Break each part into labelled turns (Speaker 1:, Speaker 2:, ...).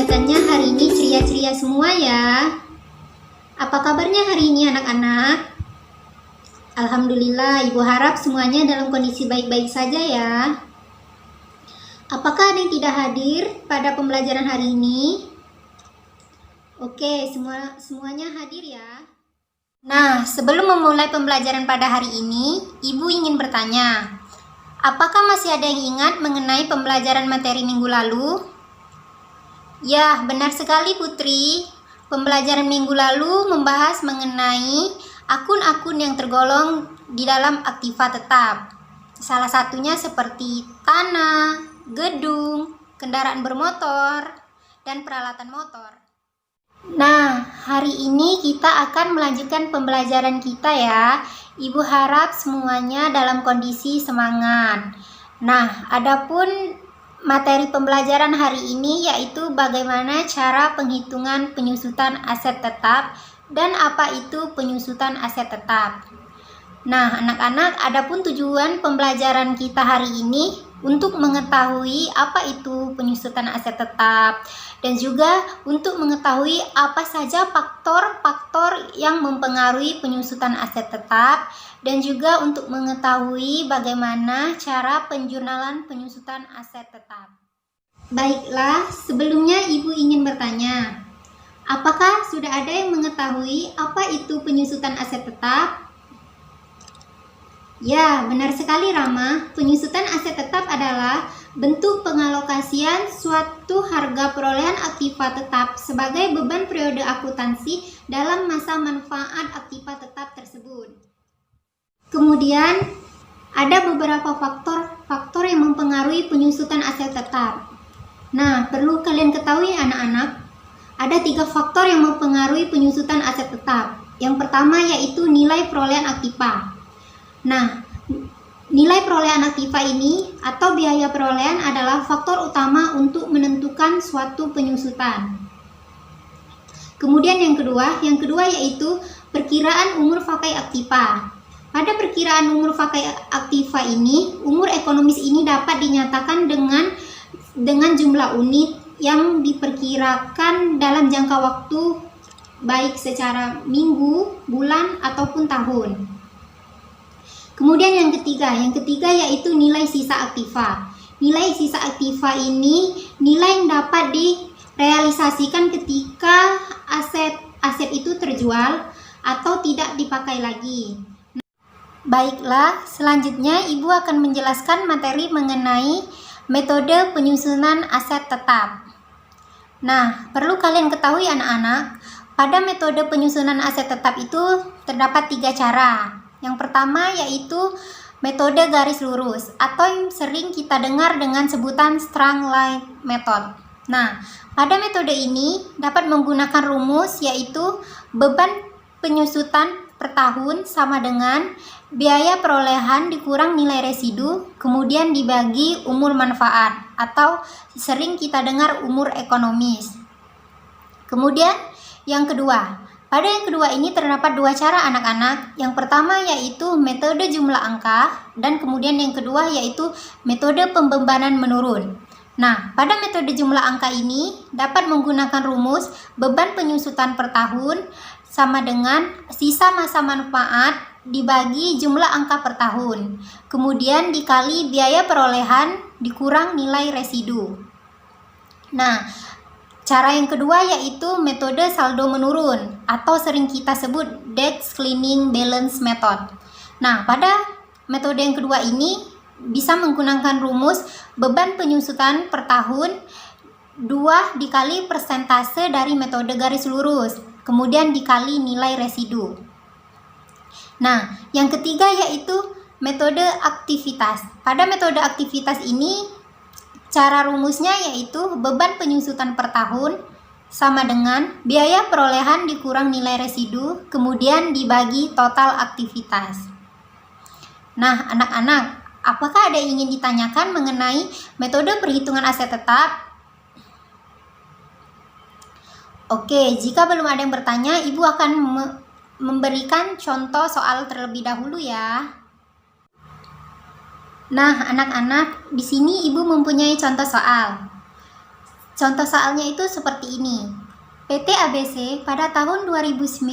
Speaker 1: kelihatannya hari ini ceria-ceria semua ya. Apa kabarnya hari ini anak-anak? Alhamdulillah, Ibu harap semuanya dalam kondisi baik-baik saja ya. Apakah ada yang tidak hadir pada pembelajaran hari ini? Oke, semuanya hadir ya. Nah, sebelum memulai pembelajaran pada hari ini, Ibu ingin bertanya, apakah masih ada yang ingat mengenai pembelajaran materi minggu lalu? Ya, benar sekali Putri. Pembelajaran minggu lalu membahas mengenai akun-akun yang tergolong di dalam aktiva tetap. Salah satunya seperti tanah, gedung, kendaraan bermotor, dan peralatan motor. Nah, hari ini kita akan melanjutkan pembelajaran kita ya. Ibu harap semuanya dalam kondisi semangat. Nah, adapun materi pembelajaran hari ini yaitu bagaimana cara penghitungan penyusutan aset tetap dan apa itu penyusutan aset tetap. Nah, anak-anak, adapun tujuan pembelajaran kita hari ini untuk mengetahui apa itu penyusutan aset tetap dan juga untuk mengetahui apa saja faktor-faktor yang mempengaruhi penyusutan aset tetap dan juga untuk mengetahui bagaimana cara penjurnalan penyusutan aset tetap. Baiklah, sebelumnya Ibu ingin bertanya, apakah sudah ada yang mengetahui apa itu penyusutan aset tetap? Ya, benar sekali Rama. Penyusutan aset tetap adalah bentuk pengalokasian suatu harga perolehan aktiva tetap sebagai beban periode akuntansi dalam masa manfaat aktiva tetap tersebut. Kemudian, ada beberapa faktor yang mempengaruhi penyusutan aset tetap. Nah, perlu kalian ketahui anak-anak, ada 3 faktor yang mempengaruhi penyusutan aset tetap. Yang pertama yaitu nilai perolehan aktiva. Nah, nilai perolehan aktiva ini atau biaya perolehan adalah faktor utama untuk menentukan suatu penyusutan. Kemudian yang kedua yaitu perkiraan umur pakai aktiva. Pada perkiraan umur pakai aktiva ini, umur ekonomis ini dapat dinyatakan dengan jumlah unit yang diperkirakan dalam jangka waktu baik secara minggu, bulan ataupun tahun. Kemudian yang ketiga yaitu nilai sisa aktiva. Nilai sisa aktiva ini nilai yang dapat direalisasikan ketika aset itu terjual atau tidak dipakai lagi. Baiklah, selanjutnya Ibu akan menjelaskan materi mengenai metode penyusunan aset tetap. Nah, perlu kalian ketahui anak-anak, pada metode penyusunan aset tetap itu terdapat 3 cara. Yang pertama yaitu metode garis lurus atau yang sering kita dengar dengan sebutan straight line method. Nah, pada metode ini dapat menggunakan rumus yaitu beban penyusutan per tahun sama dengan biaya perolehan dikurang nilai residu kemudian dibagi umur manfaat atau sering kita dengar umur ekonomis. Kemudian yang kedua, pada yang kedua ini terdapat 2 cara anak-anak. Yang pertama yaitu metode jumlah angka dan kemudian yang kedua yaitu metode pembebanan menurun. Nah, pada metode jumlah angka ini dapat menggunakan rumus beban penyusutan per tahun sama dengan sisa masa manfaat dibagi jumlah angka per tahun. Kemudian dikali biaya perolehan dikurang nilai residu. Nah, cara yang kedua yaitu metode saldo menurun atau sering kita sebut declining balance method. Nah, pada metode yang kedua ini bisa menggunakan rumus beban penyusutan per tahun 2 dikali persentase dari metode garis lurus, kemudian dikali nilai residu. Nah, yang ketiga yaitu metode aktivitas. Pada metode aktivitas ini cara rumusnya yaitu beban penyusutan per tahun sama dengan biaya perolehan dikurang nilai residu kemudian dibagi total aktivitas. Nah, anak-anak, apakah ada yang ingin ditanyakan mengenai metode perhitungan aset tetap? Oke, jika belum ada yang bertanya, Ibu akan memberikan contoh soal terlebih dahulu ya. Nah, anak-anak, di sini Ibu mempunyai contoh soal. Contoh soalnya itu seperti ini. PT ABC pada tahun 2019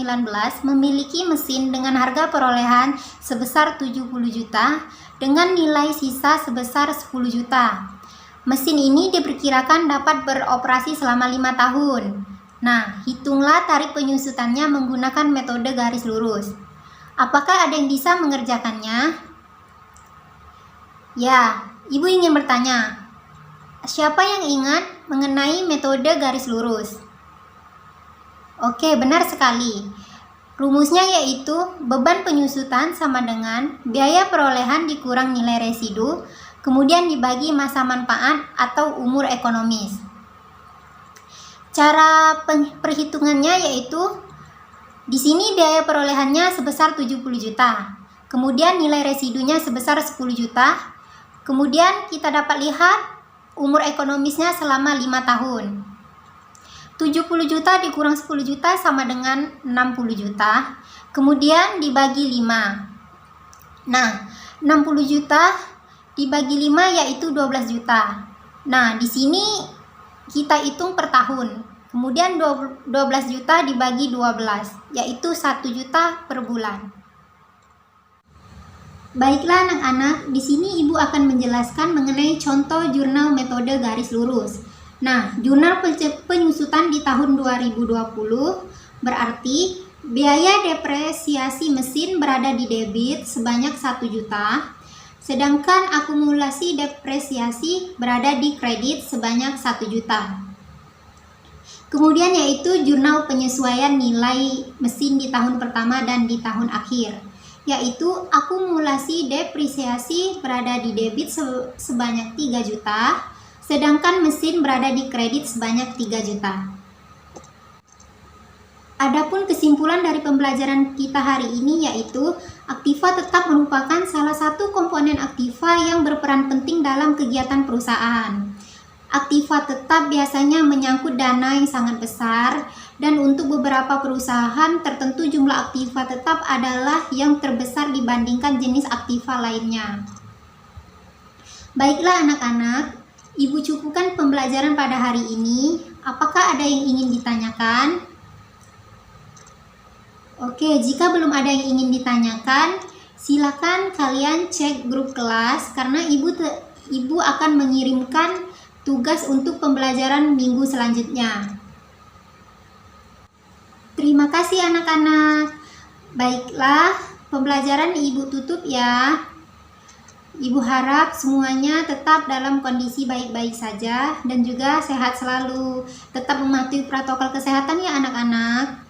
Speaker 1: memiliki mesin dengan harga perolehan sebesar 70 juta dengan nilai sisa sebesar 10 juta. Mesin ini diperkirakan dapat beroperasi selama 5 tahun. Nah, hitunglah tarik penyusutannya menggunakan metode garis lurus. Apakah ada yang bisa mengerjakannya? Ya, Ibu ingin bertanya, siapa yang ingat mengenai metode garis lurus? Oke, benar sekali. Rumusnya yaitu beban penyusutan sama dengan biaya perolehan dikurang nilai residu, kemudian dibagi masa manfaat atau umur ekonomis. Cara perhitungannya yaitu di sini biaya perolehannya sebesar 70 juta. Kemudian nilai residunya sebesar 10 juta. Kemudian kita dapat lihat umur ekonomisnya selama 5 tahun. 70 juta dikurang 10 juta sama dengan 60 juta. Kemudian dibagi 5. Nah, 60 juta dibagi 5 yaitu 12 juta. Nah, di sini kita hitung per tahun. Kemudian 12 juta dibagi 12 yaitu 1 juta per bulan. Baiklah anak-anak, di sini Ibu akan menjelaskan mengenai contoh jurnal metode garis lurus. Nah, jurnal penyusutan di tahun 2020 berarti biaya depresiasi mesin berada di debit sebanyak 1 juta, sedangkan akumulasi depresiasi berada di kredit sebanyak 1 juta. Kemudian yaitu jurnal penyesuaian nilai mesin di tahun pertama dan di tahun akhir, yaitu akumulasi depresiasi berada di debit sebanyak 3 juta, sedangkan mesin berada di kredit sebanyak 3 juta. Adapun kesimpulan dari pembelajaran kita hari ini yaitu aktiva tetap merupakan salah satu komponen aktiva yang berperan penting dalam kegiatan perusahaan. Aktiva tetap biasanya menyangkut dana yang sangat besar dan untuk beberapa perusahaan tertentu jumlah aktiva tetap adalah yang terbesar dibandingkan jenis aktiva lainnya. Baiklah anak-anak, Ibu cukupkan pembelajaran pada hari ini. Apakah ada yang ingin ditanyakan? Oke, jika belum ada yang ingin ditanyakan, silakan kalian cek grup kelas karena Ibu akan mengirimkan tugas untuk pembelajaran minggu selanjutnya. Terima kasih anak-anak. Baiklah, pembelajaran Ibu tutup ya. Ibu harap semuanya tetap dalam kondisi baik-baik saja dan juga sehat selalu. Tetap mematuhi protokol kesehatan ya anak-anak.